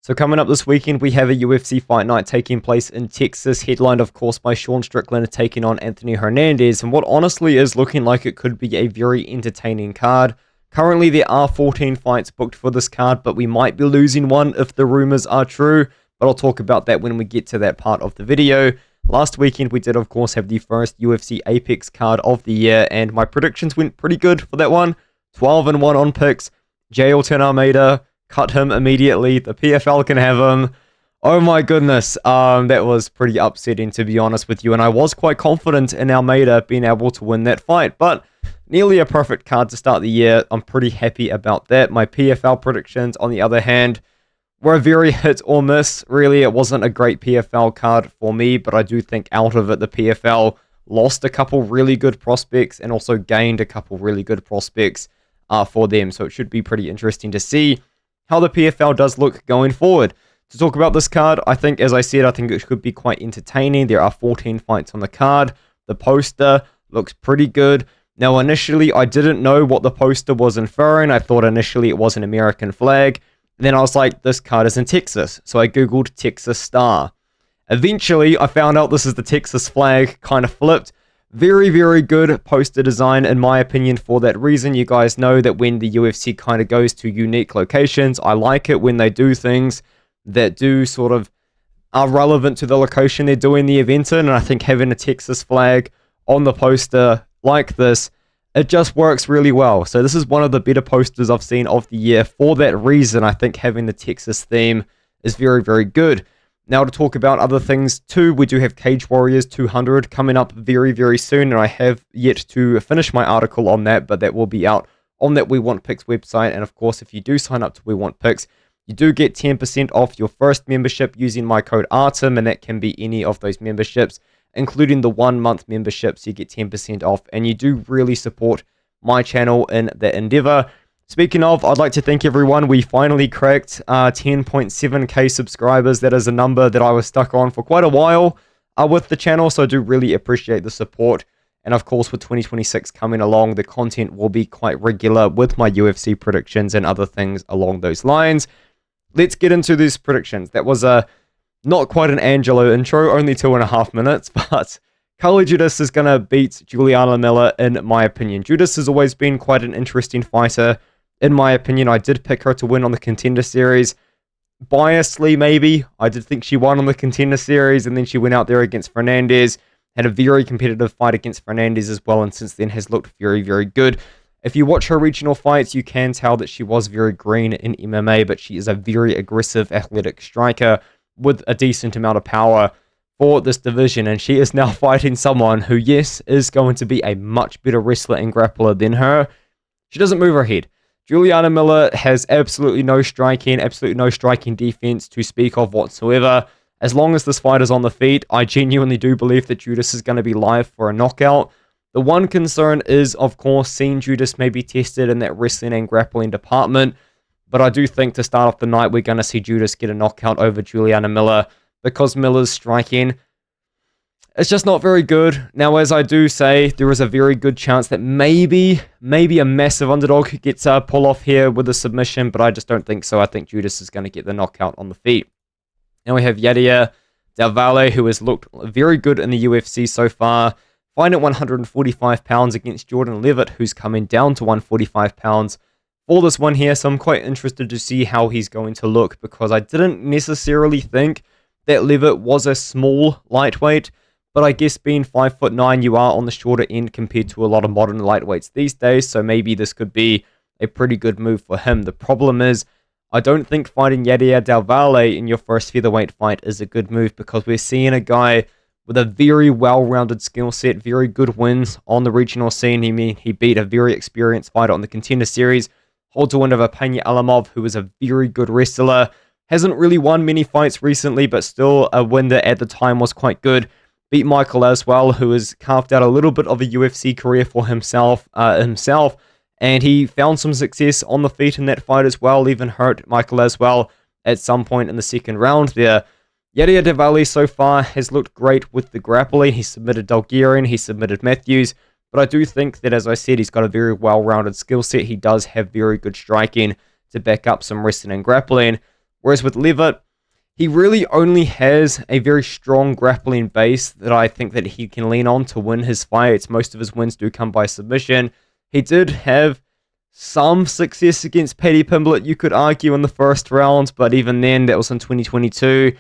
So coming up this weekend, we have a UFC fight night taking place in Texas, headlined of course by Sean Strickland taking on Anthony Hernandez, and what honestly is looking like it could be a very entertaining card. Currently there are 14 fights booked for this card, but we might be losing one if the rumors are true, but I'll talk about that when we get to that part of the video. Last weekend we did of course have the first UFC Apex card of the year, and my predictions went pretty good for that one. 12-1 on picks. Jailton Almeida, cut him immediately. The PFL can have him. Oh my goodness, that was pretty upsetting to be honest with you, and I was quite confident in Almeida being able to win that fight, but nearly a perfect card to start the year. I'm pretty happy about that. My PFL predictions, on the other hand, were a very hit or miss. Really, it wasn't a great PFL card for me, but I do think out of it, the PFL lost a couple really good prospects and also gained a couple really good prospects for them, so it should be pretty interesting to see how the PFL does look going forward. To talk about this card, I think, as I said, I think it could be quite entertaining. There are 14 fights on the card. The poster looks pretty good. Now, initially, I didn't know what the poster was inferring. I thought initially it was an American flag. And then I was like, this card is in Texas. So I googled Texas Star. Eventually, I found out this is the Texas flag, kind of flipped. Very, very good poster design, in my opinion, for that reason. You guys know that when the UFC kind of goes to unique locations, I like it when they do things that do sort of are relevant to the location they're doing the event in, and I think having a Texas flag on the poster like this, it just works really well. So this is one of the better posters I've seen of the year. For that reason, I think having the Texas theme is very, very good. Now to talk about other things too, we do have Cage Warriors 200 coming up very, very soon, and I have yet to finish my article on that, but that will be out on that We Want Picks website. And of course, if you do sign up to We Want Picks, you do get 10% off your first membership using my code ARTEM, and that can be any of those memberships, including the 1 month membership, so you get 10% off, and you do really support my channel in that endeavor. Speaking of, I'd like to thank everyone. We finally cracked 10.7k subscribers. That is a number that I was stuck on for quite a while with the channel, so I do really appreciate the support. And of course, with 2026 coming along, the content will be quite regular with my UFC predictions and other things along those lines. Let's get into these predictions. That was not quite an Angelo intro, only 2.5 minutes, but Carli Judice is going to beat Juliana Miller, in my opinion. Judice has always been quite an interesting fighter. In my opinion, I did pick her to win on the Contender Series. Biasly, maybe. I did think she won on the Contender Series, and then she went out there against Hernandez. Had a very competitive fight against Hernandez as well, and since then has looked very, very good. If you watch her regional fights, you can tell that she was very green in MMA, but she is a very aggressive, athletic striker with a decent amount of power for this division, and she is now fighting someone who, yes, is going to be a much better wrestler and grappler than her. She doesn't move her head. Juliana Miller has absolutely no striking defense to speak of whatsoever. As long as this fight is on the feet, I genuinely do believe that Judice is going to be live for a knockout. The one concern is, of course, seeing Judice maybe tested in that wrestling and grappling department, but I do think to start off the night, we're going to see Judice get a knockout over Juliana Miller, because Miller's striking, it's just not very good. Now, as I do say, there is a very good chance that maybe a massive underdog gets a pull off here with a submission, but I just don't think so. I think Judice is going to get the knockout on the feet. Now we have Yadier Valle, who has looked very good in the UFC so far, fighting at 145 pounds against Jordan Leavitt, who's coming down to 145 pounds for this one here. So I'm quite interested to see how he's going to look, because I didn't necessarily think that Leavitt was a small lightweight, but I guess being 5'9", you are on the shorter end compared to a lot of modern lightweights these days, so maybe this could be a pretty good move for him. The problem is, I don't think fighting Yadier Valle in your first featherweight fight is a good move, because we're seeing a guy with a very well-rounded skill set, very good wins on the regional scene. He beat a very experienced fighter on the Contender Series, holds a win over Panya Alamov, who is a very good wrestler. Hasn't really won many fights recently, but still a win that at the time was quite good. Beat Michael as well, who has carved out a little bit of a UFC career for himself, and he found some success on the feet in that fight as well, even hurt Michael as well at some point in the second round there. Yadier Valle so far has looked great with the grappling. He submitted Dalgarian, he submitted Matthews, but I do think that, as I said, he's got a very well-rounded skill set. He does have very good striking to back up some wrestling and grappling. Whereas with Leavitt, he really only has a very strong grappling base that I think that he can lean on to win his fights. Most of his wins do come by submission. He did have some success against Paddy Pimblett, you could argue, in the first round, but even then, that was in 2022,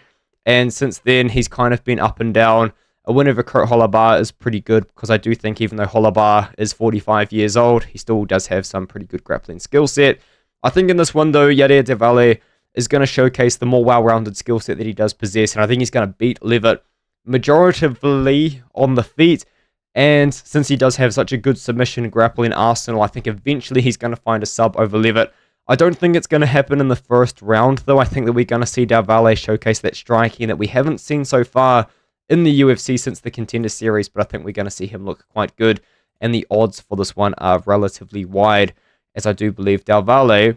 and since then, he's kind of been up and down. A win over Kurt Holobar is pretty good, because I do think even though Holobar is 45 years old, he still does have some pretty good grappling skill set. I think in this one, though, Yadier de Valle is going to showcase the more well-rounded skill set that he does possess, and I think he's going to beat Leavitt majoritively on the feet. And since he does have such a good submission grappling arsenal, I think eventually he's going to find a sub over Leavitt. I don't think it's going to happen in the first round, though. I think that we're going to see Del Valle showcase that striking that we haven't seen so far in the UFC since the Contender Series, but I think we're going to see him look quite good, and the odds for this one are relatively wide, as I do believe Del Valle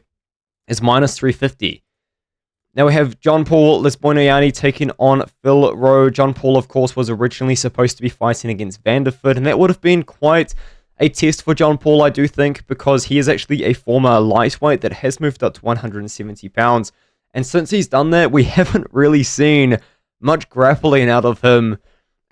is minus 350. Now we have John Paul Lebosnoyani taking on Phil Rowe. John Paul, of course, was originally supposed to be fighting against Vanderford, and that would have been quite a test for John Paul, I do think, because he is actually a former lightweight that has moved up to 170 pounds. And since he's done that, we haven't really seen much grappling out of him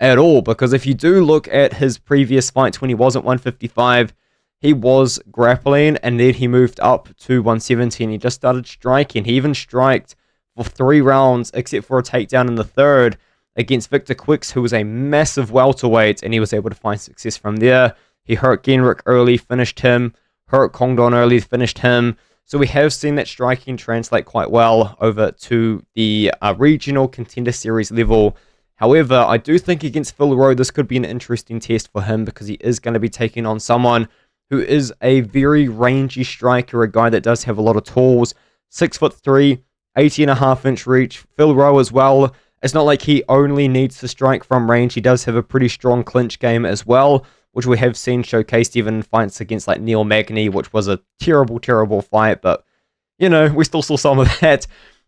at all, because if you do look at his previous fights when he was at 155, he was grappling, and then he moved up to 170, and he just started striking. He even striked for 3 rounds, except for a takedown in the third against Victor Quicks, who was a massive welterweight, and he was able to find success from there. He hurt Genrick early, finished him. Hurt Kongdon early, finished him. So we have seen that striking translate quite well over to the regional Contender Series level. However, I do think against Phil Rowe, this could be an interesting test for him, because he is going to be taking on someone who is a very rangy striker, a guy that does have a lot of tools. 6'3", 80.5-inch reach. Phil Rowe as well. It's not like he only needs to strike from range. He does have a pretty strong clinch game as well, which we have seen showcased even in fights against like Neal Magny, which was a terrible, terrible fight, but, you know, we still saw some of that.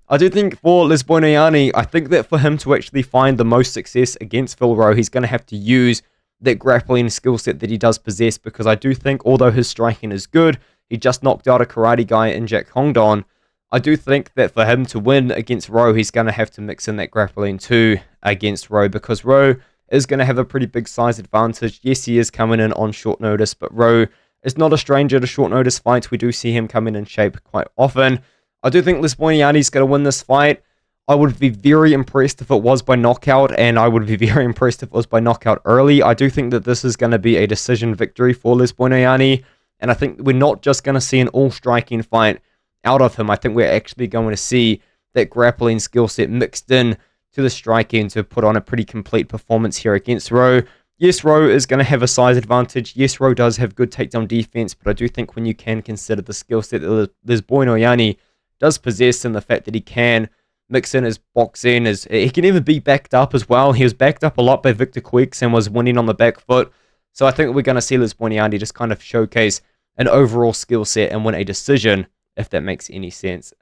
I do think for Lebosnoyani, I think that for him to actually find the most success against Phil Rowe, he's going to have to use that grappling skill set that he does possess, because I do think, although his striking is good, he just knocked out a karate guy in Jack Hongdon. I do think that for him to win against Rowe, he's going to have to mix in that grappling too against Rowe, because Rowe is going to have a pretty big size advantage. Yes, he is coming in on short notice, but Rowe is not a stranger to short notice fights. We do see him come in shape quite often. I do think Lebosnoyani is going to win this fight. I would be very impressed if it was by knockout, and I would be very impressed if it was by knockout early. I do think that this is going to be a decision victory for Lebosnoyani, and I think we're not just going to see an all-striking fight out of him. I think we're actually going to see that grappling skill set mixed in to the striking to put on a pretty complete performance here against Rowe. Yes, Rowe is going to have a size advantage. Yes, Rowe does have good takedown defense, but I do think when you can consider the skill set that Lebosnoyani does possess, and the fact that he can mix in his boxing, he can even be backed up as well. He was backed up a lot by Victor Quicks and was winning on the back foot. So I think we're going to see Lebosnoyani just kind of showcase an overall skill set and win a decision, if that makes any sense.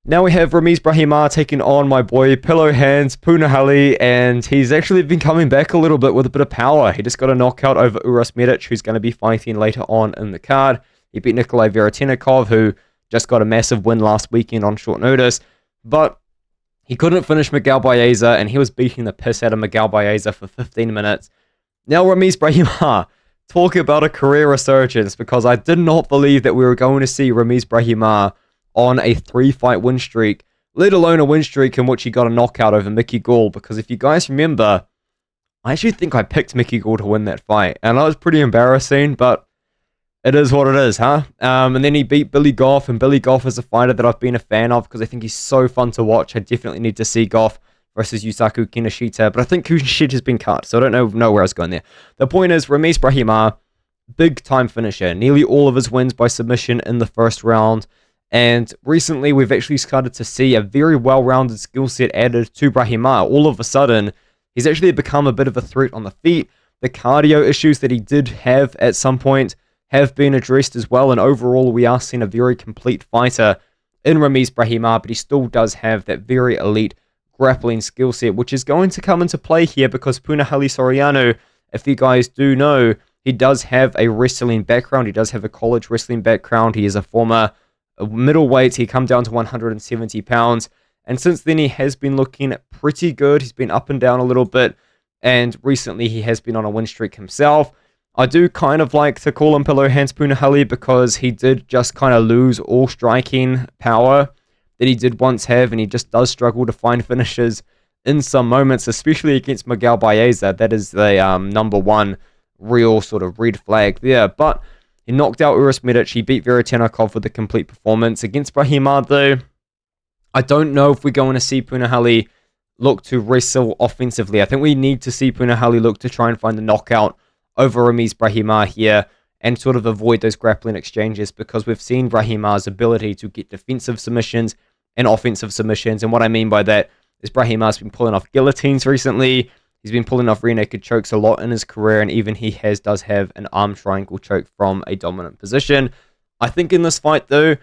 Now we have Ramiz Brahimaj taking on my boy Pillowhands, Punahele, and he's actually been coming back a little bit with a bit of power. He just got a knockout over Uros Medic, who's going to be fighting later on in the card. He beat Nikolai Veretennikov, who just got a massive win last weekend on short notice, but he couldn't finish Miguel Baeza, and he was beating the piss out of Miguel Baeza for 15 minutes. Now Ramiz Brahimaj, talk about a career resurgence, because I did not believe that we were going to see Ramiz Brahimaj on a 3-fight win streak, let alone a win streak in which he got a knockout over Mickey Gall, because if you guys remember, I actually think I picked Mickey Gall to win that fight, and that was pretty embarrassing, but it is what it is, huh? And then he beat Billy Goff, and Billy Goff is a fighter that I've been a fan of, because I think he's so fun to watch. I definitely need to see Goff versus Yusaku Kinoshita, but I think Kinoshita's been cut, so I don't know where I was going there. The point is, Ramiz Brahimaj, big time finisher, nearly all of his wins by submission in the first round, and recently we've actually started to see a very well-rounded skill set added to Brahimaj. All of a sudden, he's actually become a bit of a threat on the feet. The cardio issues that he did have at some point have been addressed as well, and overall we are seeing a very complete fighter in Ramiz Brahimaj, but he still does have that very elite grappling skill set, which is going to come into play here, because Punahele Soriano, if you guys do know, he does have a wrestling background. He does have a college wrestling background. He is a former middleweight. He come down to 170 pounds. And since then, he has been looking pretty good. He's been up and down a little bit. And recently, he has been on a win streak himself. I do kind of like to call him Pillowhands Punahele because he did just kind of lose all striking power that he did once have. And he just does struggle to find finishes in some moments, especially against Miguel Baeza. That is the number one real sort of red flag there. But he knocked out Uros Medic. He beat Veretennikov with a complete performance. Against Brahimaj, though, I don't know if we're going to see Punahele look to wrestle offensively. I think we need to see Punahele look to try and find the knockout over Ramiz Brahimaj here and sort of avoid those grappling exchanges, because we've seen Brahimaj's ability to get defensive submissions and offensive submissions. And what I mean by that is Brahimaj's been pulling off guillotines recently. He's been pulling off rear naked chokes a lot in his career, and even he does have an arm triangle choke from a dominant position. I think in this fight, though,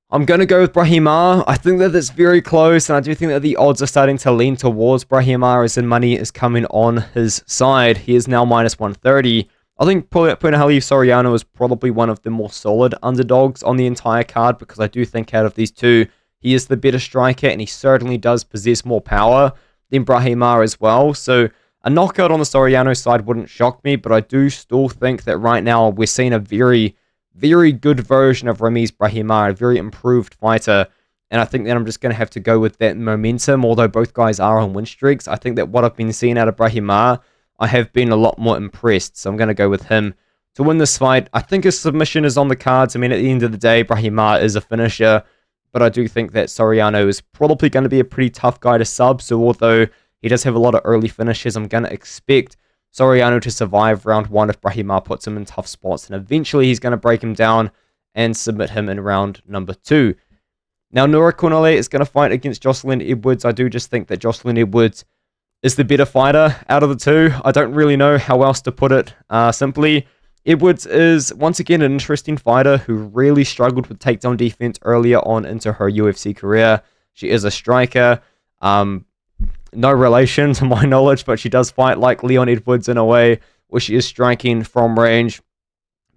I'm going to go with Brahimaj. I think that it's very close, and I do think that the odds are starting to lean towards Brahimaj, as in money is coming on his side. He is now minus 130. I think Punahele Soriano is probably one of the more solid underdogs on the entire card, because I do think out of these two, he is the better striker, and he certainly does possess more power than Brahimaj as well. So a knockout on the Soriano side wouldn't shock me, but I do still think that right now we're seeing a very, very good version of Ramiz Brahimaj, a very improved fighter. And I think that I'm just going to have to go with that momentum, although both guys are on win streaks. I think that what I've been seeing out of Brahimaj, I have been a lot more impressed. So I'm going to go with him to win this fight. I think his submission is on the cards. I mean, at the end of the day, Brahimaj is a finisher, but I do think that Soriano is probably going to be a pretty tough guy to sub. So although he does have a lot of early finishes, I'm going to expect Soriano to survive round one if Brahimaj puts him in tough spots, and eventually he's going to break him down and submit him in round number 2. Now, Nora Cornolle is going to fight against Joselyne Edwards. I do just think that Joselyne Edwards is the better fighter out of the two. I don't really know how else to put it simply. Edwards is, once again, an interesting fighter who really struggled with takedown defense earlier on into her UFC career. She is a striker. No relation to my knowledge, but she does fight like Leon Edwards in a way where she is striking from range.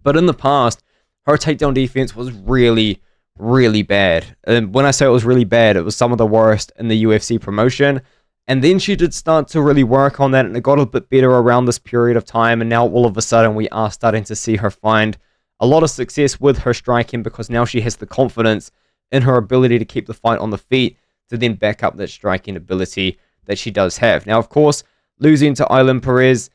But in the past, her takedown defense was really, really bad. And when I say it was really bad, it was some of the worst in the UFC promotion. And then she did start to really work on that, and it got a bit better around this period of time. And now all of a sudden, we are starting to see her find a lot of success with her striking, because now she has the confidence in her ability to keep the fight on the feet to then back up that striking ability that she does have. Now, of course, losing to Aileen Perez,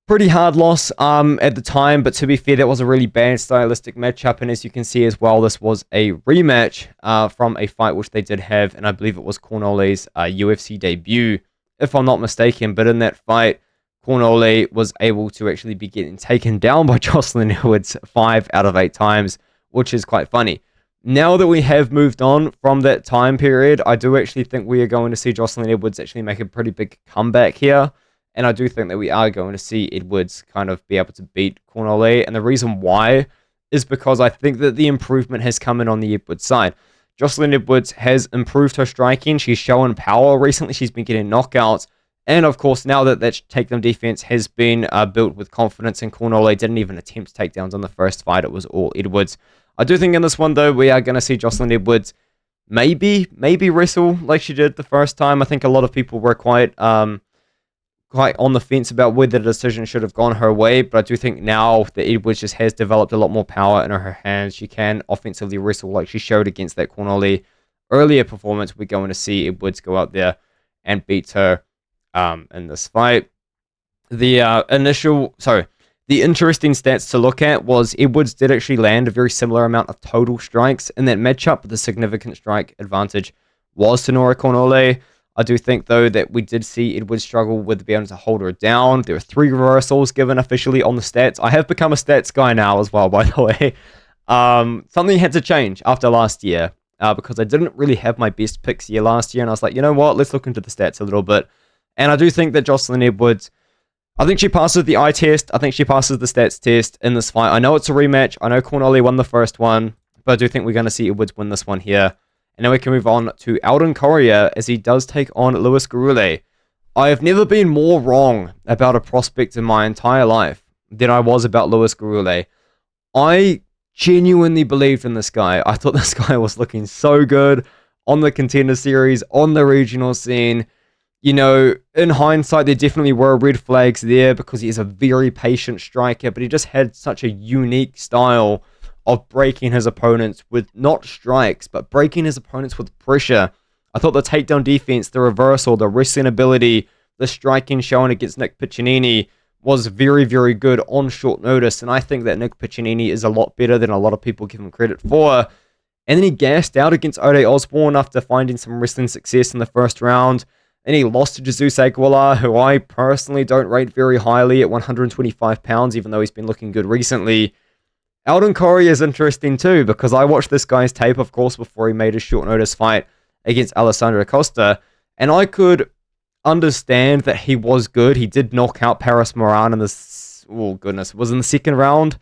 pretty hard loss at the time, but to be fair, that was a really bad stylistic matchup, and as you can see as well, this was a rematch from a fight which they did have, and I believe it was Cornolle's UFC debut, if I'm not mistaken. But in that fight, Cornolle was able to actually be getting taken down by Joselyne Edwards 5 out of 8 times, which is quite funny. Now that we have moved on from that time period, I do actually think we are going to see Joselyne Edwards actually make a pretty big comeback here. And I do think that we are going to see Edwards kind of be able to beat Cornolle. And the reason why is because I think that the improvement has come in on the Edwards side. Joselyne Edwards has improved her striking. She's shown power recently. She's been getting knockouts. And of course, now that that takedown defense has been built with confidence, and Cornolle didn't even attempt takedowns on the first fight, it was all Edwards. I do think in this one, though, we are going to see Joselyne Edwards maybe wrestle like she did the first time. I think a lot of people were quite on the fence about whether the decision should have gone her way, but I do think now that Edwards just has developed a lot more power in her hands. She can offensively wrestle like she showed against that Cornolle earlier performance. We're going to see Edwards go out there and beat her in this fight. The interesting stats to look at was Edwards did actually land a very similar amount of total strikes in that matchup, but the significant strike advantage was to Nora Cornolle. I do think, though, that we did see Edwards struggle with being able to hold her down. There were 3 reversals given officially on the stats. I have become a stats guy now as well, by the way. Something had to change after last year because I didn't really have my best picks here last year, and I was like, you know what, let's look into the stats a little bit. And I do think that Joselyne Edwards, I think she passes the eye test. I think she passes the stats test in this fight. I know it's a rematch. I know Cornolle won the first one, but I do think we're going to see Edwards win this one here. And now we can move on to Alden Coria as he does take on Louis Gurule. I have never been more wrong about a prospect in my entire life than I was about Louis Gurule. I genuinely believed in this guy. I thought this guy was looking so good on the Contender Series, on the regional scene. You know, in hindsight, there definitely were red flags there because he is a very patient striker, but he just had such a unique style of breaking his opponents with not strikes, but breaking his opponents with pressure. I thought the takedown defense, the reversal, the wrestling ability, the striking shown against Nick Piccinini was very, very good on short notice, and I think that Nick Piccinini is a lot better than a lot of people give him credit for. And then he gassed out against Ode Osbourne after finding some wrestling success in the first round. And he lost to Jesus Aguilar, who I personally don't rate very highly at 125 pounds, even though he's been looking good recently. Alden Coria is interesting too, because I watched this guy's tape, of course, before he made his short notice fight against Alessandro Costa, and I could understand that he was good. He did knock out Paris Moran in this, oh goodness, it was in the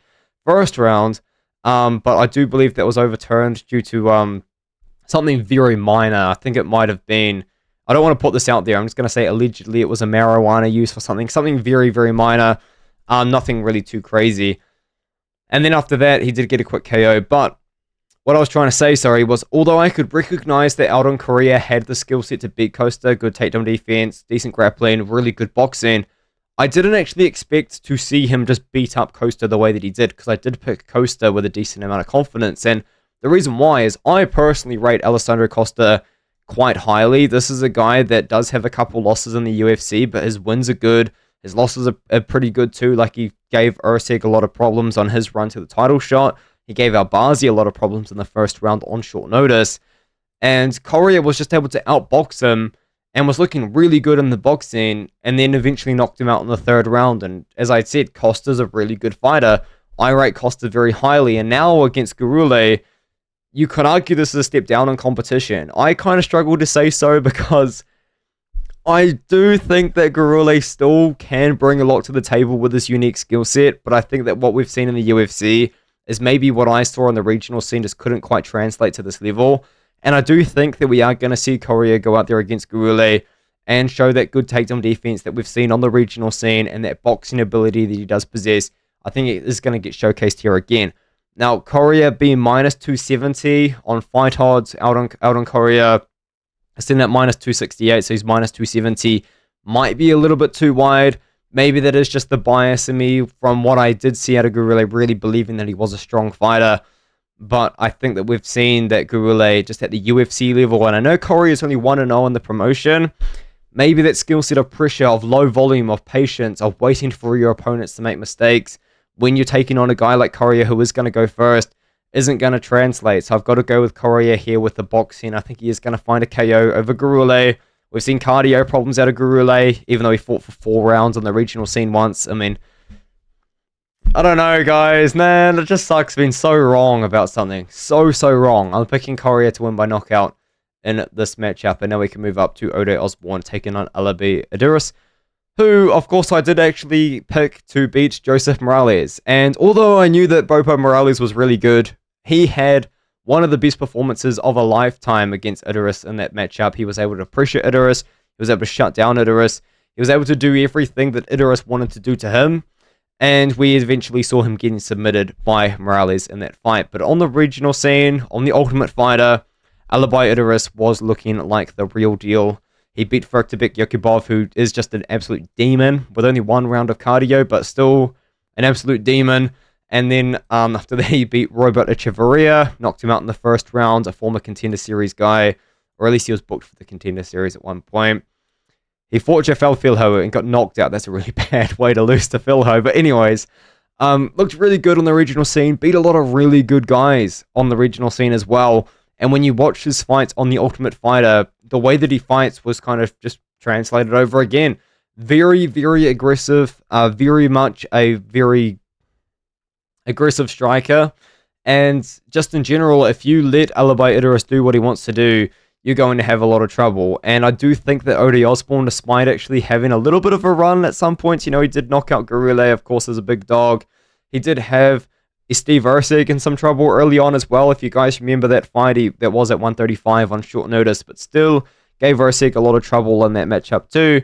first round, but I do believe that was overturned due to something very minor. I think it might have been, I don't want to put this out there, I'm just going to say allegedly it was a marijuana use for something very, very minor, nothing really too crazy. And then after that, he did get a quick KO, but what I was trying to say, was although I could recognize that Alden Coria had the skill set to beat Costa, good takedown defense, decent grappling, really good boxing, I didn't actually expect to see him just beat up Costa the way that he did, because I did pick Costa with a decent amount of confidence, and the reason why is I personally rate Alessandro Costa quite highly. This is a guy that does have a couple losses in the UFC, but his wins are good. His losses are pretty good too. Like, he gave Ursig a lot of problems on his run to the title shot. He gave Albazi a lot of problems in the first round on short notice. And Coria was just able to outbox him and was looking really good in the boxing, and then eventually knocked him out in the third round. And as I said, Costa's a really good fighter. I rate Costa very highly. And now against Gurule, you could argue this is a step down in competition. I kind of struggle to say so because I do think that Gurule still can bring a lot to the table with his unique skill set, but I think that what we've seen in the UFC is maybe what I saw on the regional scene just couldn't quite translate to this level. And I do think that we are going to see Coria go out there against Gurule and show that good takedown defense that we've seen on the regional scene and that boxing ability that he does possess. I think it is going to get showcased here again. Now, Coria being minus 270 on fight odds, Alden Coria is sitting at minus 268, so he's minus 270. Might be a little bit too wide. Maybe that is just the bias in me from what I did see out of Gurule, really believing that he was a strong fighter. But I think that we've seen that Gurule just at the UFC level, and I know Coria is only 1-0 in the promotion. Maybe that skill set of pressure, of low volume, of patience, of waiting for your opponents to make mistakes when you're taking on a guy like Coria who is going to go first, isn't going to translate. So I've got to go with Coria here with the boxing. I think he is going to find a KO over Gurule. We've seen cardio problems out of Gurule, even though he fought for 4 rounds on the regional scene once. I mean, I don't know, guys. Man, it just sucks being so wrong about something. So wrong. I'm picking Coria to win by knockout in this matchup. And now we can move up to Ode Osbourne taking on Alibi Idiris, who, of course, I did actually pick to beat Joseph Morales. And although I knew that Bopo Morales was really good, he had one of the best performances of a lifetime against Idiris in that matchup. He was able to pressure Idiris. He was able to shut down Idiris. He was able to do everything that Idiris wanted to do to him. And we eventually saw him getting submitted by Morales in that fight. But on the regional scene, on the Ultimate Fighter, Alibi Idiris was looking like the real deal. He beat Ferktabek Yakubov, who is just an absolute demon, with only 1 round of cardio, but still an absolute demon. And then after that, he beat Robert Echeverria, knocked him out in the first round, a former Contender Series guy, or at least he was booked for the Contender Series at one point. He fought Jafel Filho and got knocked out. That's a really bad way to lose to Filho. But anyways, looked really good on the regional scene, beat a lot of really good guys on the regional scene as well. And when you watch his fights on the Ultimate Fighter, the way that he fights was kind of just translated over again. Very, very aggressive, very much a very aggressive striker. And just in general, if you let Alibi Idiris do what he wants to do, you're going to have a lot of trouble. And I do think that Ode Osbourne, despite actually having a little bit of a run at some points, you know, he did knock out Gurule, of course, as a big dog. He did have Steve Ursig in some trouble early on as well. If you guys remember that fight, that was at 135 on short notice, but still gave Ursig a lot of trouble in that matchup too.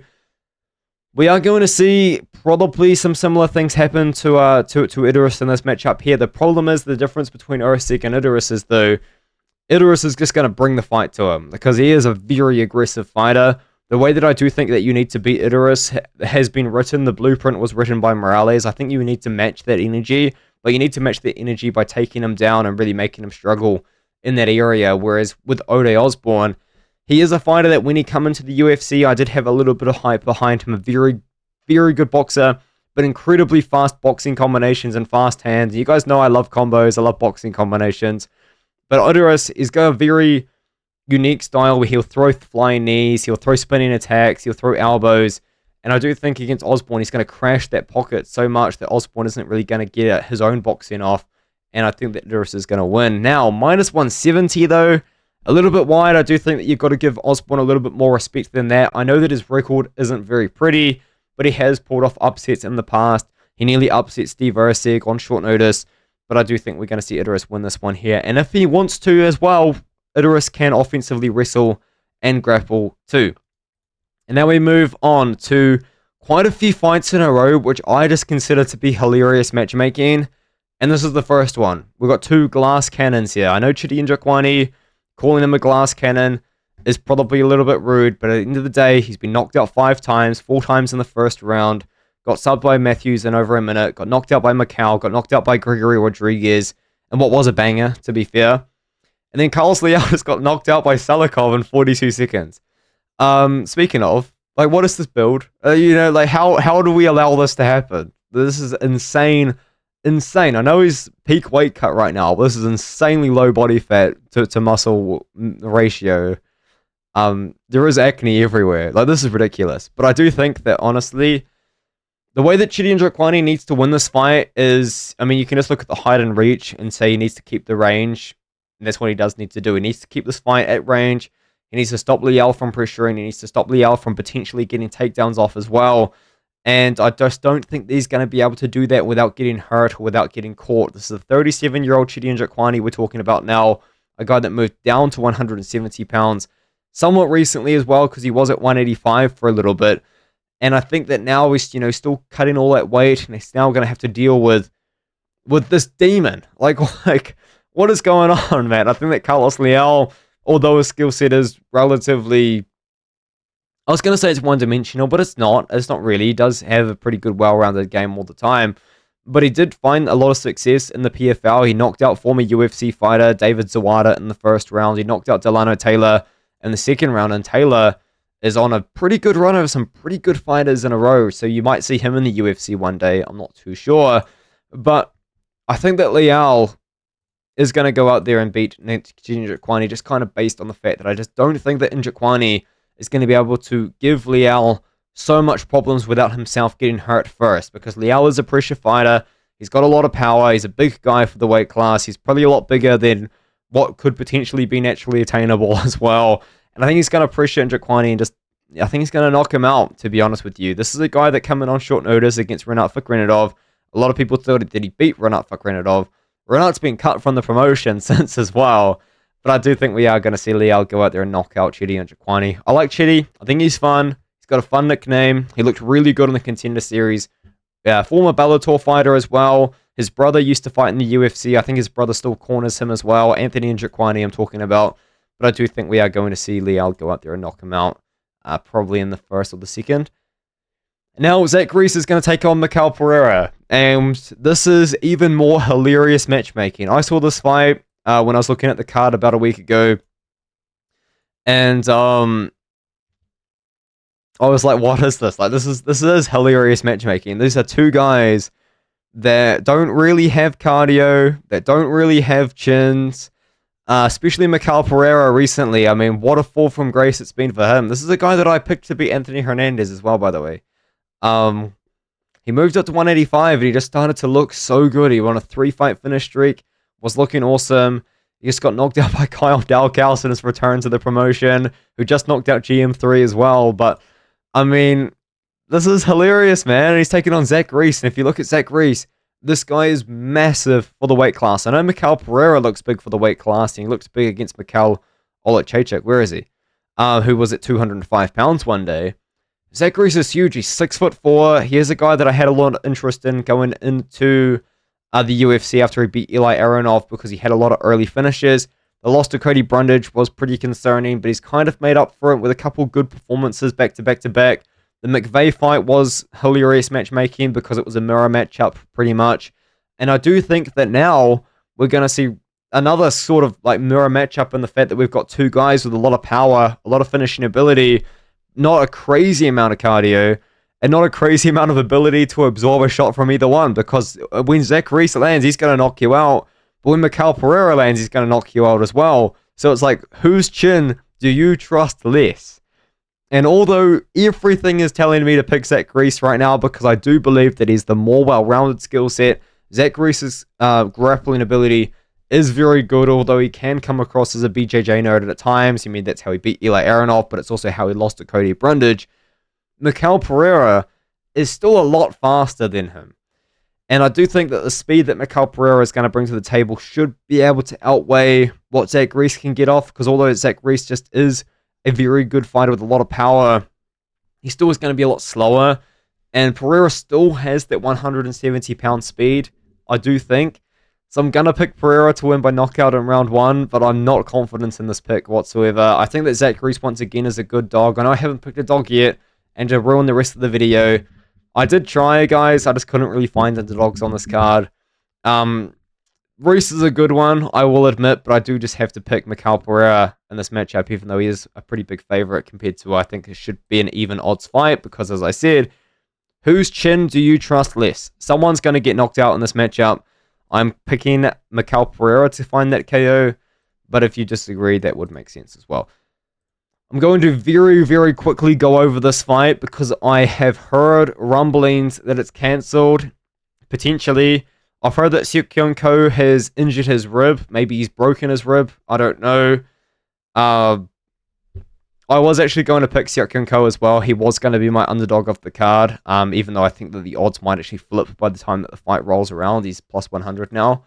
We are going to see probably some similar things happen to Idiris in this matchup here. The problem is the difference between Uros and Idiris is, though, Idiris is just going to bring the fight to him because he is a very aggressive fighter. The way that I do think that you need to beat Idiris has been written. The blueprint was written by Morales. I think you need to match that energy, but you need to match that energy by taking him down and really making him struggle in that area. Whereas with Ode Osbourne, he is a fighter that when he come into the UFC, I did have a little bit of hype behind him. A very, very good boxer, but incredibly fast boxing combinations and fast hands. You guys know I love combos. I love boxing combinations. But Idiris is got a very unique style where he'll throw flying knees, he'll throw spinning attacks, he'll throw elbows. And I do think against Osbourne, he's going to crash that pocket so much that Osbourne isn't really going to get his own boxing off. And I think that Idiris is going to win. Now, minus 170 though, a little bit wide. I do think that you've got to give Osbourne a little bit more respect than that. I know that his record isn't very pretty, but he has pulled off upsets in the past. He nearly upset Steve Erceg on short notice. But I do think we're going to see Idiris win this one here. And if he wants to as well, Idiris can offensively wrestle and grapple too. And now we move on to quite a few fights in a row, which I just consider to be hilarious matchmaking. And this is the first one. We've got two glass cannons here. I know Chidi and Njokuani, calling him a glass cannon is probably a little bit rude, but at the end of the day, he's been knocked out 5 times, 4 times in the first round. Got subbed by Matthews in over a minute. Got knocked out by Macau. Got knocked out by Gregory Rodriguez. And what was a banger, to be fair. And then Carlos Leal just got knocked out by Salikov in 42 seconds. Speaking of, like, what is this build? How do we allow this to happen? This is insane. Insane. I know he's peak weight cut right now, but this is insanely low body fat to muscle ratio. There is acne everywhere. Like, this is ridiculous. But I do think that, honestly, the way that Chidi and Njokuani needs to win this fight is, I mean, you can just look at the height and reach and say he needs to keep the range. And that's what he does need to do. He needs to keep this fight at range. He needs to stop Leal from pressuring. He needs to stop Leal from potentially getting takedowns off as well. And I just don't think he's going to be able to do that without getting hurt or without getting caught. This is a 37-year-old Chidi and Njokuani we're talking about now. A guy that moved down to 170 pounds somewhat recently as well, because he was at 185 for a little bit. And I think that now he's, still cutting all that weight, and he's now going to have to deal with this demon. Like, what is going on, man? I think that Carlos Leal, although his skill set is relatively, I was going to say it's one-dimensional, but it's not. It's not really. He does have a pretty good, well-rounded game all the time. But he did find a lot of success in the PFL. He knocked out former UFC fighter David Zawada in the first round. He knocked out Delano Taylor in the second round, and Taylor is on a pretty good run of some pretty good fighters in a row, so you might see him in the UFC one day. I'm not too sure, but I think that Leal is going to go out there and beat Njokuani just kind of based on the fact that I just don't think that Njokuani is going to be able to give Leal so much problems without himself getting hurt first, because Leal is a pressure fighter. He's got a lot of power. He's a big guy for the weight class. He's probably a lot bigger than what could potentially be naturally attainable as well. And I think he's going to pressure Njokuani and I think he's going to knock him out, to be honest with you. This is a guy that came in on short notice against Renat Fakrenadov. A lot of people thought that he beat Renat Fakrenadov. Renat's been cut from the promotion since as well. But I do think we are going to see Leal go out there and knock out Chidi and Njokuani. I like Chidi. I think he's fun. He's got a fun nickname. He looked really good in the Contender Series. Former Bellator fighter as well. His brother used to fight in the UFC. I think his brother still corners him as well. Anthony Njokuani I'm talking about. But I do think we are going to see Leal go out there and knock him out, probably in the first or the second. Now, Zach Reese is going to take on Mikael Pereira, and this is even more hilarious matchmaking. I saw this fight when I was looking at the card about a week ago, and I was like, what is this? Like, this is hilarious matchmaking. These are two guys that don't really have cardio, that don't really have chins, especially Mikael Pereira recently. I mean, what a fall from grace it's been for him. This is a guy that I picked to beat Anthony Hernandez as well, by the way. He moved up to 185 and he just started to look so good. He won a 3-fight finish streak, was looking awesome. He just got knocked out by Kyle Dalkaus in his return to the promotion, who just knocked out GM3 as well. But, I mean, this is hilarious, man. He's taking on Zach Reese, and if you look at Zach Reese, this guy is massive for the weight class. I know Mikael Pereira looks big for the weight class, and he looks big against Mikhail Olechechuk. Where is he? Who was at 205 pounds one day. Zach Reese is huge. He's 6'4". He is a guy that I had a lot of interest in going into the UFC after he beat Eli Aronov because he had a lot of early finishes. The loss to Cody Brundage was pretty concerning, but he's kind of made up for it with a couple good performances back to back to back. The McVeigh fight was hilarious matchmaking because it was a mirror matchup pretty much. And I do think that now we're going to see another sort of like mirror matchup in the fact that we've got two guys with a lot of power, a lot of finishing ability, not a crazy amount of cardio, and not a crazy amount of ability to absorb a shot from either one, because when Zach Reese lands, he's going to knock you out. But when Mychal Pereira lands, he's going to knock you out as well. So it's like, whose chin do you trust less? And although everything is telling me to pick Zach Reese right now, because I do believe that he's the more well-rounded skill set, Zach Reese's grappling ability is very good, although he can come across as a BJJ nerd at times. I mean, that's how he beat Eli Aronov, but it's also how he lost to Cody Brundage. Mychal Pereira is still a lot faster than him. And I do think that the speed that Mychal Pereira is going to bring to the table should be able to outweigh what Zach Reese can get off, because although Zach Reese just is a very good fighter with a lot of power, he still is going to be a lot slower. And Pereira still has that 170-pound speed, I do think. So I'm going to pick Pereira to win by knockout in round one, but I'm not confident in this pick whatsoever. I think that Zach Reese, once again, is a good dog. I know I haven't picked a dog yet, and to ruin the rest of the video, I did try, guys. I just couldn't really find underdogs on this card. Reese is a good one, I will admit, but I do just have to pick Mychal Pereira in this matchup, even though he is a pretty big favorite compared to, I think it should be an even odds fight, because as I said, whose chin do you trust less? Someone's going to get knocked out in this matchup. I'm picking Mychal Pereira to find that KO, but if you disagree, that would make sense as well. I'm going to very, very quickly go over this fight because I have heard rumblings that it's cancelled, potentially. I've heard that Seok Kyung Ko has injured his rib. Maybe he's broken his rib. I don't know. I was actually going to pick Seok Kyung Ko as well. He was going to be my underdog of the card, even though I think that the odds might actually flip by the time that the fight rolls around. He's plus 100 now.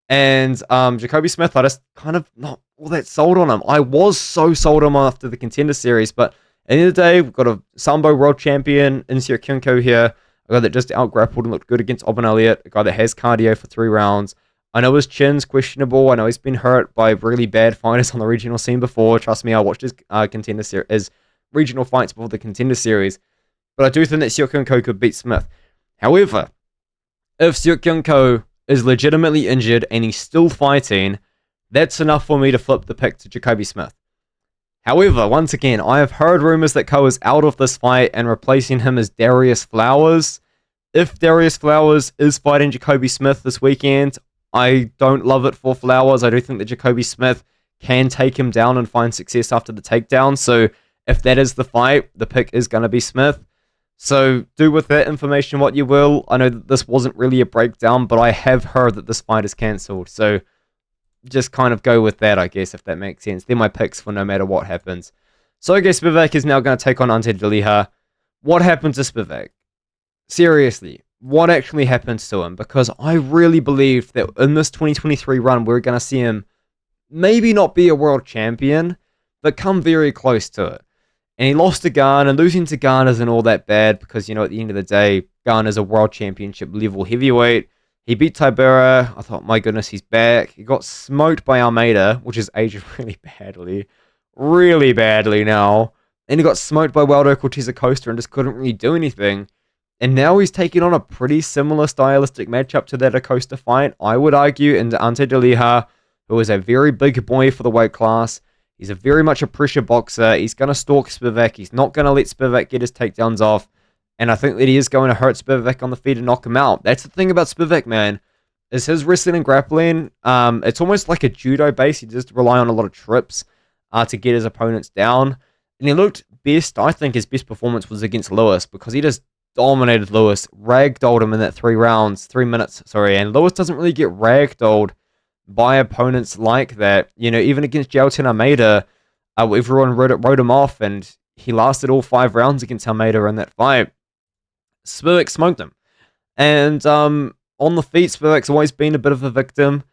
And Jacoby Smith, I just kind of not all that sold on him. I was so sold on him after the Contender Series, but at the end of the day, we've got a Sambo world champion in Seok Kyung Ko here, a guy that just out-grappled and looked good against Aubin Elliott, a guy that has cardio for 3 rounds. I know his chin's questionable. I know he's been hurt by really bad fighters on the regional scene before. Trust me, I watched his his regional fights before the Contender Series. But I do think that Seok Kyung Ko could beat Smith. However, if Seok Kyung Ko is legitimately injured and he's still fighting, that's enough for me to flip the pick to Jacoby Smith. However, once again, I have heard rumors that Ko is out of this fight and replacing him as Darius Flowers. If Darius Flowers is fighting Jacoby Smith this weekend, I don't love it for Flowers. I do think that Jacoby Smith can take him down and find success after the takedown. So if that is the fight, the pick is going to be Smith. So do with that information what you will. I know that this wasn't really a breakdown, but I have heard that this fight is cancelled. So just kind of go with that, I guess, if that makes sense. They're my picks for no matter what happens. So I guess Spivak is now going to take on Ante Delija. What happened to Spivak? Seriously, what actually happens to him? Because I really believe that in this 2023 run, we're going to see him maybe not be a world champion, but come very close to it. And he lost to Garn, and losing to Garn isn't all that bad because, you know, at the end of the day, Garn is a world championship level heavyweight. He beat Tybura. I thought, my goodness, he's back. He got smoked by Almeida, which is aged really badly now. And he got smoked by Waldo Cortez Acosta and just couldn't really do anything. And now he's taking on a pretty similar stylistic matchup to that Acosta fight, I would argue, in Ante Delija, who is a very big boy for the weight class. He's a very much a pressure boxer. He's going to stalk Spivak. He's not going to let Spivak get his takedowns off. And I think that he is going to hurt Spivak on the feet and knock him out. That's the thing about Spivak, man, is his wrestling and grappling. It's almost like a judo base. He just rely on a lot of trips to get his opponents down. And he looked best. I think his best performance was against Lewis because he just dominated Lewis, ragdolled him in that 3 minutes. And Lewis doesn't really get ragdolled by opponents like that. You know, even against Jailton Almeida, everyone wrote him off, and he lasted all 5 rounds against Almeida in that fight. Spivak smoked him. And on the feet, Spivak's always been a bit of a victim.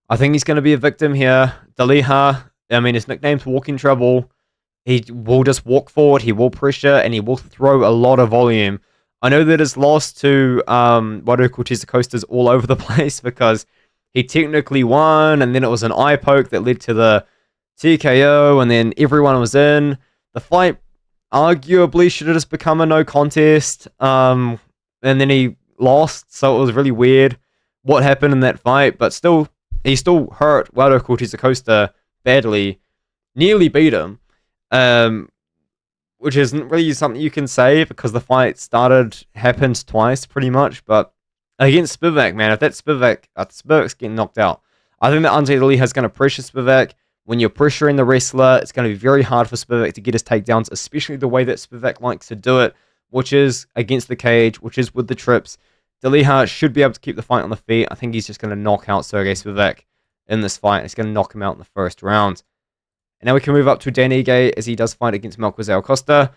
I think he's going to be a victim here. Delija, I mean, his nickname's Walking Trouble. he will just walk forward, he will pressure, and he will throw a lot of volume. I know that his loss to Cortez Costa is all over the place because he technically won, and then it was an eye poke that led to the TKO, and then everyone was in. The fight arguably should have just become a no contest, and then he lost, so it was really weird what happened in that fight, but still, he still hurt Cortez Costa badly, nearly beat him, which isn't really something you can say because the fight happened twice pretty much, but against Spivak, man, if that Spivak's getting knocked out, I think that Ante Lee is going to pressure Spivak. When you're pressuring the wrestler, it's going to be very hard for Spivak to get his takedowns, especially the way that Spivak likes to do it, which is against the cage, which is with the trips. Deliha should be able to keep the fight on the feet. I think he's just going to knock out Sergey Spivak in this fight. It's going to knock him out in the first round. And now we can move up to Dan Ige as he does fight against Melquizael Costa.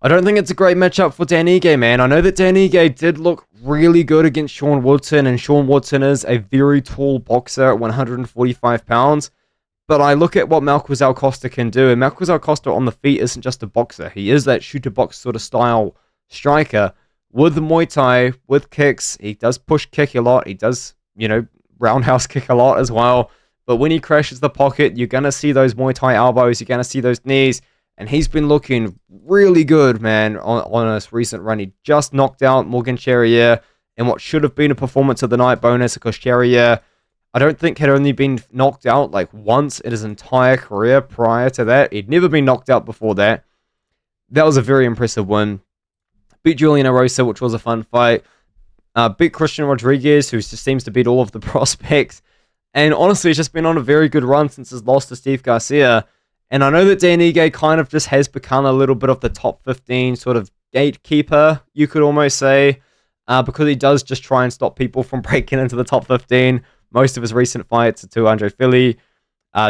I don't think it's a great matchup for Dan Ige, man. I know that Dan Ige did look really good against Sean Woodson, and Sean Woodson is a very tall boxer at 145 pounds. But I look at what Melquizael Costa can do, and Melquizael Costa on the feet isn't just a boxer. He is that shooter-box sort of style striker. With Muay Thai, with kicks, he does push kick a lot. He does, roundhouse kick a lot as well. But when he crashes the pocket, you're going to see those Muay Thai elbows. You're going to see those knees. And he's been looking really good, man, on his recent run. He just knocked out Morgan Charrier in what should have been a performance of the night bonus because Charrier, I don't think, had only been knocked out like once in his entire career prior to that. He'd never been knocked out before that. That was a very impressive win. Beat Juliana Rosa, which was a fun fight. Beat Christian Rodriguez, who just seems to beat all of the prospects. And honestly, he's just been on a very good run since his loss to Steve Garcia. And I know that Dan Ige kind of just has become a little bit of the top 15 sort of gatekeeper, you could almost say, because he does just try and stop people from breaking into the top 15. Most of his recent fights are to Andre Fili,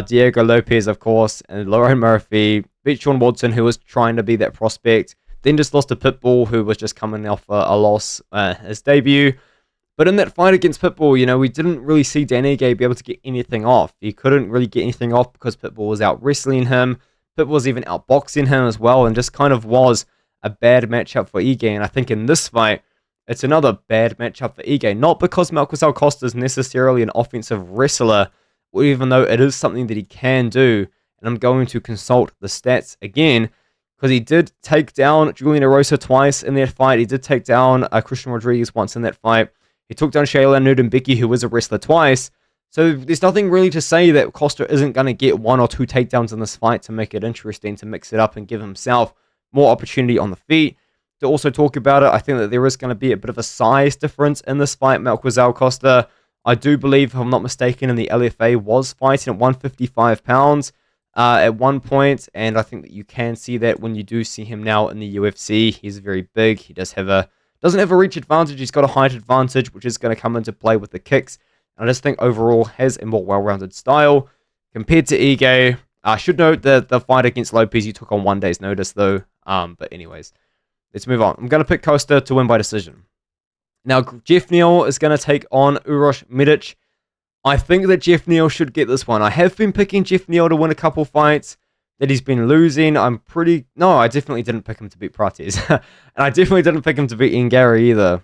Diego Lopez, of course, and Lauren Murphy. Beat Sean Woodson, who was trying to be that prospect. Then just lost to Pitbull, who was just coming off a loss, his debut. But in that fight against Pitbull, we didn't really see Dan Ige be able to get anything off. He couldn't really get anything off because Pitbull was out wrestling him. Pitbull was even outboxing him as well, and just kind of was a bad matchup for Ige. And I think in this fight, it's another bad matchup for Ige. Not because Melquizael Costa is necessarily an offensive wrestler, even though it is something that he can do. And I'm going to consult the stats again, because he did take down Juliana Rosa twice in that fight. He did take down Christian Rodriguez once in that fight. He took down Shayla Nudenbicki, who was a wrestler, twice. So there's nothing really to say that Costa isn't going to get one or two takedowns in this fight to make it interesting, to mix it up and give himself more opportunity on the feet. To also talk about it, I think that there is going to be a bit of a size difference in this fight. Melquizael Costa, I do believe, if I'm not mistaken, in the LFA was fighting at 155 pounds at one point, and I think that you can see that when you do see him now in the UFC. He's very big. He doesn't have a reach advantage. He's got a height advantage, which is going to come into play with the kicks. And I just think overall has a more well-rounded style compared to Ige. I should note that the fight against Lopez, you took on 1 day's notice, though. But anyways, let's move on. I'm going to pick Costa to win by decision. Now, Geoff Neal is going to take on Uros Medic. I think that Geoff Neal should get this one. I have been picking Geoff Neal to win a couple fights that he's been losing. I definitely didn't pick him to beat Prates. And I definitely didn't pick him to beat Ian Gary either.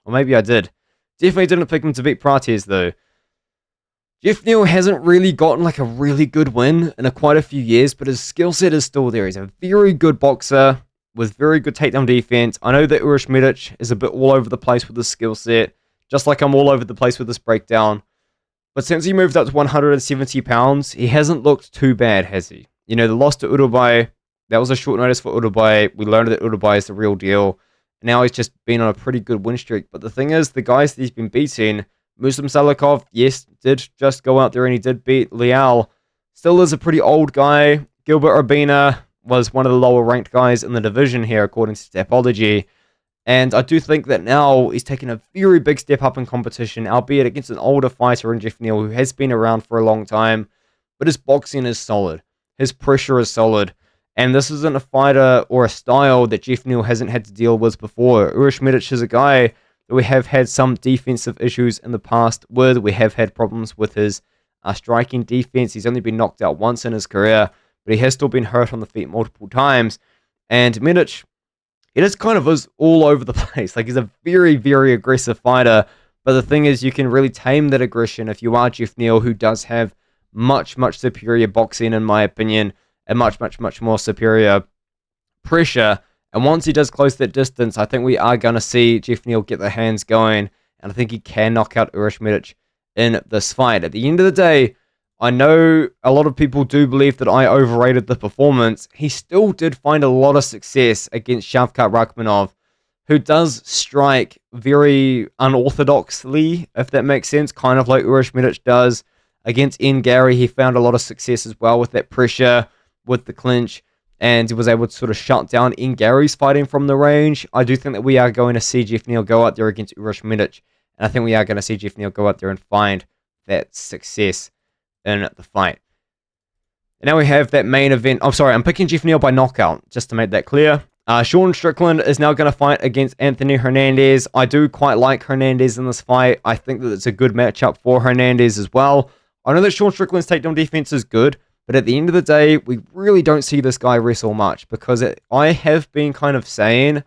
Or maybe I did. Definitely didn't pick him to beat Prates, though. Geoff Neal hasn't really gotten like a really good win in quite a few years, but his skill set is still there. He's a very good boxer with very good takedown defense. I know that Uros Medic is a bit all over the place with his skill set, just like I'm all over the place with this breakdown. But since he moved up to 170 pounds, he hasn't looked too bad, has he? The loss to Urubai, that was a short notice for Urubai. We learned that Urubai is the real deal. Now he's just been on a pretty good win streak. But the thing is, the guys that he's been beating, Muslim Salikov, yes, did just go out there and he did beat Leal. Still is a pretty old guy. Gilbert Urbina was one of the lower ranked guys in the division here, according to Tapology. And I do think that now he's taken a very big step up in competition, albeit against an older fighter in Geoff Neal, who has been around for a long time. But his boxing is solid. His pressure is solid. And this isn't a fighter or a style that Geoff Neal hasn't had to deal with before. Uros Medic is a guy that we have had some defensive issues in the past with. We have had problems with his striking defense. He's only been knocked out once in his career. but he has still been hurt on the feet multiple times. And Medic, he just kind of is all over the place. Like, he's a very, very aggressive fighter. But the thing is, you can really tame that aggression if you are Geoff Neal, who does have much, much superior boxing, in my opinion, and much, much, much more superior pressure. And once he does close that distance, I think we are going to see Geoff Neal get the hands going. And I think he can knock out Uros Medic in this fight. At the end of the day, I know a lot of people do believe that I overrated the performance. He still did find a lot of success against Shavkat Rakhmonov, who does strike very unorthodoxly, if that makes sense, kind of like Uros Medic does. Against Ngari, he found a lot of success as well with that pressure, with the clinch, and he was able to sort of shut down Ngari's fighting from the range. I do think that we are going to see Geoff Neal go out there against Uros Medic, and I think we are going to see Geoff Neal go out there and find that success in the fight. And now we have that main event. I'm sorry, I'm picking Geoff Neal by knockout, just to make that clear. Sean Strickland is now going to fight against Anthony Hernandez. I do quite like Hernandez in this fight. I think that it's a good matchup for Hernandez as well. I know that Sean Strickland's takedown defense is good, but at the end of the day, we really don't see this guy wrestle much, because I have been kind of saying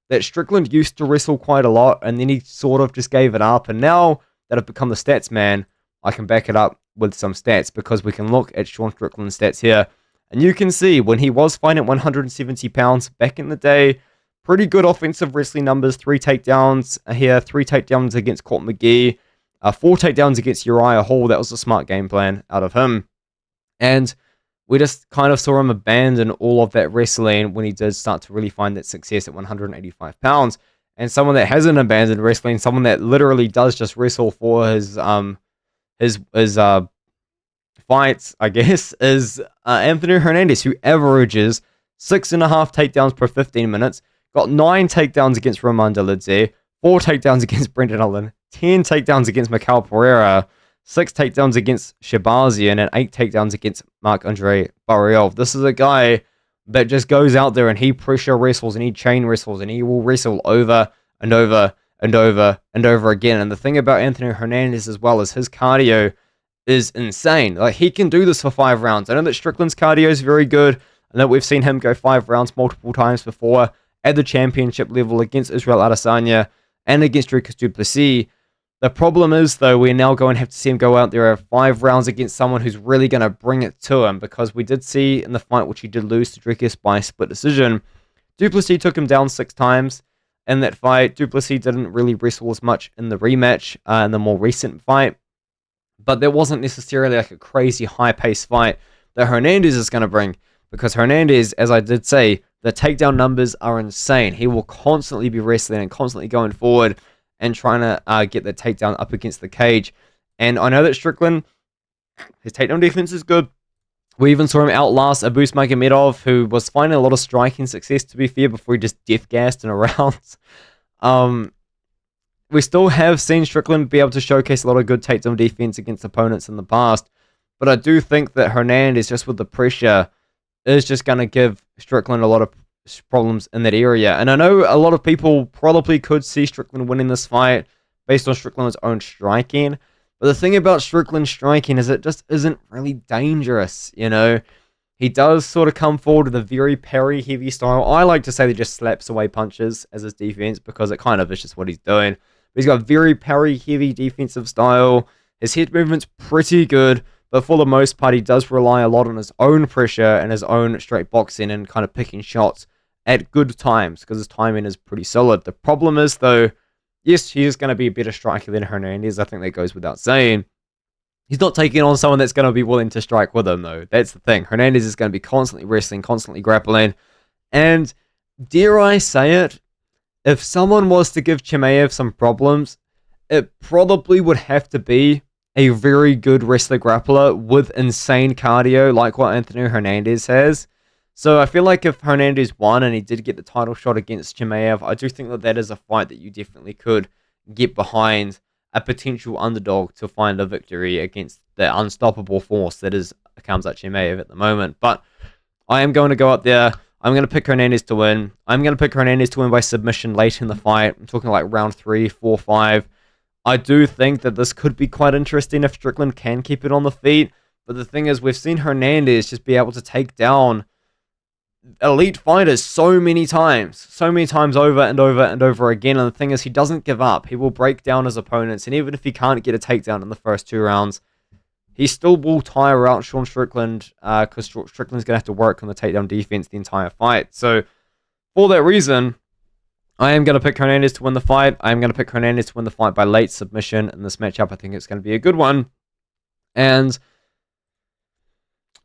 that Strickland used to wrestle quite a lot, and then he sort of just gave it up. And now that I've become the stats man, I can back it up with some stats, because we can look at Sean Strickland's stats here. And you can see when he was fighting at 170 pounds back in the day, pretty good offensive wrestling numbers. 3 takedowns here, 3 takedowns against Court McGee, 4 takedowns against Uriah Hall. That was a smart game plan out of him. And we just kind of saw him abandon all of that wrestling when he did start to really find that success at 185 pounds. And someone that hasn't abandoned wrestling, someone that literally does just wrestle for his fights, I guess, is Anthony Hernandez, who averages 6.5 takedowns per 15 minutes, got 9 takedowns against Roman Dolidze, 4 takedowns against Brendan Allen, 10 takedowns against Mikhail Pereira, 6 takedowns against Shabazian, and 8 takedowns against Marc-Andre Barriel. This is a guy that just goes out there and he pressure wrestles and he chain wrestles and he will wrestle over and over and over and over again. And the thing about Anthony Hernandez as well is his cardio is insane. Like, he can do this for 5 rounds. I know that Strickland's cardio is very good. I know we've seen him go 5 rounds multiple times before at the championship level against Israel Adesanya and against Dricus du Plessis. The problem is, though, we're now going to have to see him go out there at 5 rounds against someone who's really going to bring it to him, because we did see in the fight, which he did lose to Dricus by split decision, du Plessis took him down 6 times in that fight. Du Plessis didn't really wrestle as much in the rematch, in the more recent fight, but there wasn't necessarily like a crazy high-paced fight that Hernandez is going to bring, because Hernandez, as I did say, the takedown numbers are insane. He will constantly be wrestling and constantly going forward and trying to get the takedown up against the cage. And I know that Strickland, his takedown defense is good. We even saw him outlast Abus Magomedov, who was finding a lot of striking success, to be fair, before he just death-gassed in a round. We still have seen Strickland be able to showcase a lot of good takedown defense against opponents in the past, but I do think that Hernandez, just with the pressure, is just going to give Strickland a lot of problems in that area. And I know a lot of people probably could see Strickland winning this fight based on Strickland's own striking, but the thing about Strickland's striking is it just isn't really dangerous, you know? He does sort of come forward with a very parry-heavy style. I like to say that he just slaps away punches as his defense, because it kind of is just what he's doing. But he's got a very parry-heavy defensive style. His head movement's pretty good, but for the most part, he does rely a lot on his own pressure and his own straight boxing and kind of picking shots at good times, because his timing is pretty solid. The problem is, though, yes, he is going to be a better striker than Hernandez. I think that goes without saying. He's not taking on someone that's going to be willing to strike with him, though. That's the thing. Hernandez is going to be constantly wrestling, constantly grappling. And dare I say it, if someone was to give Chimaev some problems, it probably would have to be a very good wrestler grappler with insane cardio like what Anthony Hernandez has. So I feel like if Hernandez won and he did get the title shot against Chimaev, I do think that that is a fight that you definitely could get behind a potential underdog to find a victory against the unstoppable force that is Khamzat Chimaev at the moment. But I am going to go out there. I'm going to pick Hernandez to win. I'm going to pick Hernandez to win by submission late in the fight. I'm talking like round 3, 4, 5. I do think that this could be quite interesting if Strickland can keep it on the feet, But the thing is, we've seen Hernandez just be able to take down elite fighters so many times over and over and over again. And the thing is, he doesn't give up. He will break down his opponents, and even if he can't get a takedown in the first 2 rounds, he still will tire out Sean Strickland, because Strickland's going to have to work on the takedown defense the entire fight. So for that reason, I am going to pick Hernandez to win the fight. I am going to pick Hernandez to win the fight by late submission in this matchup. I think it's going to be a good one. And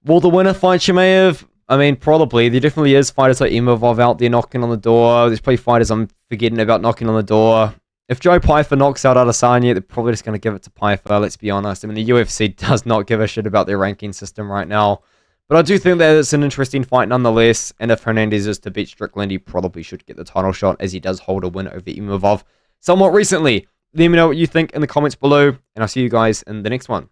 will the winner fight Chimaev? I mean, probably. There definitely is fighters like Imavov out there knocking on the door. There's probably fighters I'm forgetting about knocking on the door. If Joe Pyfer knocks out Adesanya, they're probably just going to give it to Pyfer, let's be honest. I mean, the UFC does not give a shit about their ranking system right now. But I do think that it's an interesting fight nonetheless. And if Hernandez is to beat Strickland, he probably should get the title shot, as he does hold a win over Imavov somewhat recently. Let me know what you think in the comments below, and I'll see you guys in the next one.